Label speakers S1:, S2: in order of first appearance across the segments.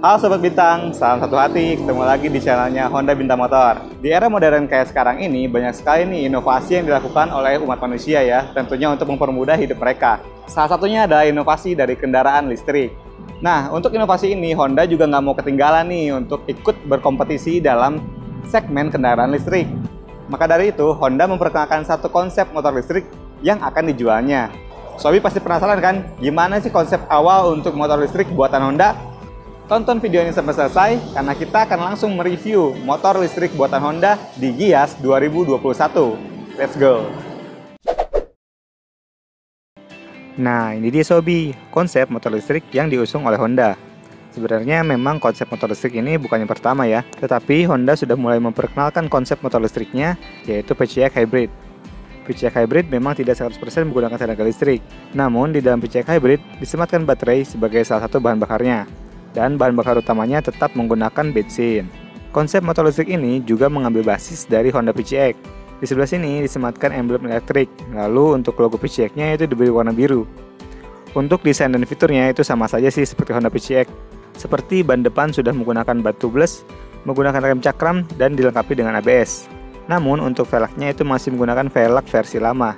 S1: Halo Sobat Bintang, salam satu hati, ketemu lagi di channelnya Honda Bintang Motor. Di era modern kayak sekarang ini, banyak sekali nih inovasi yang dilakukan oleh umat manusia ya, tentunya untuk mempermudah hidup mereka. Salah satunya adalah inovasi dari kendaraan listrik. Nah, untuk inovasi ini, Honda juga nggak mau ketinggalan nih untuk ikut berkompetisi dalam segmen kendaraan listrik. Maka dari itu, Honda memperkenalkan satu konsep motor listrik yang akan dijualnya. Sobi pasti penasaran kan, gimana sih konsep awal untuk motor listrik buatan Honda? Tonton video ini sampai selesai, karena kita akan langsung mereview motor listrik buatan Honda di Gias 2021. Let's go! Nah, ini dia Sobi, konsep motor listrik yang diusung oleh Honda. Sebenarnya memang konsep motor listrik ini bukan yang pertama ya, tetapi Honda sudah mulai memperkenalkan konsep motor listriknya, yaitu PCX Hybrid. PCX Hybrid memang tidak 100% menggunakan tenaga listrik, namun di dalam PCX Hybrid disematkan baterai sebagai salah satu bahan bakarnya. Dan bahan bakar utamanya tetap menggunakan bensin. Konsep motor listrik ini juga mengambil basis dari Honda PCX. Di sebelah sini disematkan emblem elektrik, lalu untuk logo PCX-nya itu diberi warna biru. Untuk desain dan fiturnya itu sama saja sih seperti Honda PCX. Seperti ban depan sudah menggunakan ban tubeless, menggunakan rem cakram, dan dilengkapi dengan ABS. Namun untuk velgnya itu masih menggunakan velg versi lama.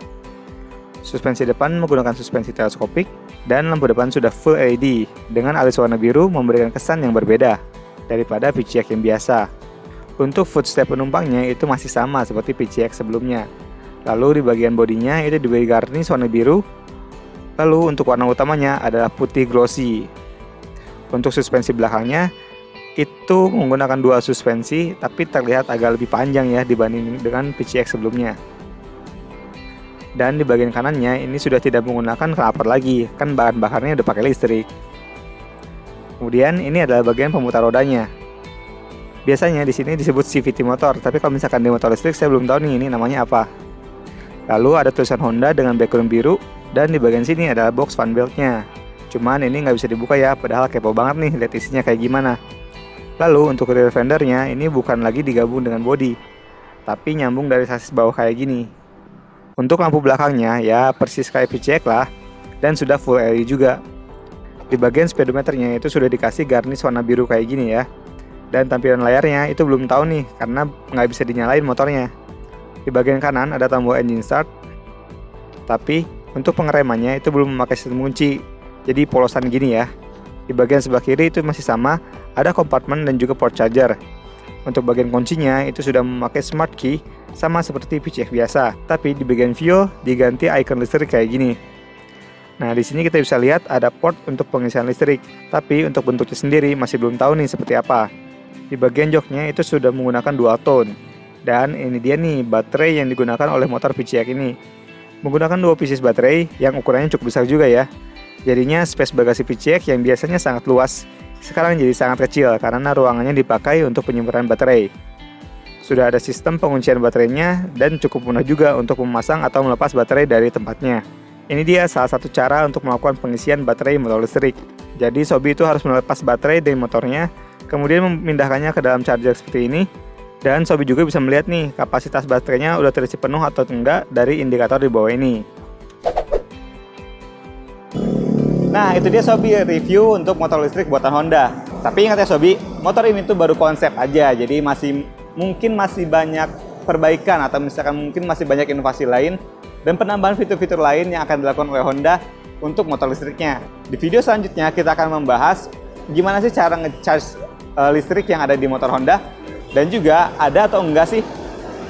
S1: Suspensi depan menggunakan suspensi teleskopik, dan lampu depan sudah full LED dengan alis warna biru memberikan kesan yang berbeda daripada PCX yang biasa. Untuk footstep penumpangnya itu masih sama seperti PCX sebelumnya. Lalu di bagian bodinya itu diberi garnish warna biru. Lalu untuk warna utamanya adalah putih glossy. Untuk suspensi belakangnya itu menggunakan dua suspensi, tapi terlihat agak lebih panjang ya dibanding dengan PCX sebelumnya. Dan di bagian kanannya ini sudah tidak menggunakan knalpot lagi, kan bahan bakarnya udah pakai listrik. Kemudian ini adalah bagian pemutar rodanya. Biasanya di sini disebut CVT motor, tapi kalau misalkan di motor listrik saya belum tahu nih ini namanya apa. Lalu ada tulisan Honda dengan background biru, dan di bagian sini adalah box fan beltnya. Cuman ini nggak bisa dibuka ya, padahal kepo banget nih lihat isinya kayak gimana. Lalu untuk rear fendernya ini bukan lagi digabung dengan bodi, tapi nyambung dari sasis bawah kayak gini. Untuk lampu belakangnya ya persis kayak PCX lah, dan sudah full LED juga. Di bagian speedometernya itu sudah dikasih garnish warna biru kayak gini ya. Dan tampilan layarnya itu belum tahu nih karena nggak bisa dinyalain motornya. Di bagian kanan ada tombol engine start, tapi untuk pengeremannya itu belum memakai sistem kunci, jadi polosan gini ya. Di bagian sebelah kiri itu masih sama, ada kompartemen dan juga port charger. Untuk bagian kuncinya itu sudah memakai smart key sama seperti PCX biasa, tapi di bagian fuel diganti icon listrik kayak gini. Nah, di sini kita bisa lihat ada port untuk pengisian listrik, tapi untuk bentuknya sendiri masih belum tahu nih seperti apa. Di bagian joknya itu sudah menggunakan dual tone. Dan ini dia nih baterai yang digunakan oleh motor PCX ini. Menggunakan 2 pieces baterai yang ukurannya cukup besar juga ya. Jadinya space bagasi PCX yang biasanya sangat luas, sekarang jadi sangat kecil karena ruangannya dipakai untuk penyimpanan baterai. Sudah ada sistem penguncian baterainya dan cukup mudah juga untuk memasang atau melepas baterai dari tempatnya. Ini dia salah satu cara untuk melakukan pengisian baterai motor listrik. Jadi Sobi itu harus melepas baterai dari motornya, kemudian memindahkannya ke dalam charger seperti ini. Dan Sobi juga bisa melihat nih kapasitas baterainya udah terisi penuh atau enggak dari indikator di bawah ini. Nah, itu dia Sobi review untuk motor listrik buatan Honda. Tapi ingat ya Sobi, motor ini tuh baru konsep aja, jadi mungkin masih banyak perbaikan atau misalkan mungkin masih banyak inovasi lain dan penambahan fitur-fitur lain yang akan dilakukan oleh Honda untuk motor listriknya. Di video selanjutnya kita akan membahas gimana sih cara nge-charge listrik yang ada di motor Honda, dan juga ada atau enggak sih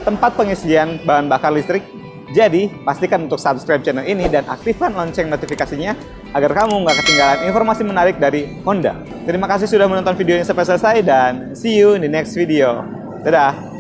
S1: tempat pengisian bahan bakar listrik. Jadi, pastikan untuk subscribe channel ini dan aktifkan lonceng notifikasinya agar kamu nggak ketinggalan informasi menarik dari Honda. Terima kasih sudah menonton video ini sampai selesai dan see you in the next video. Dadah!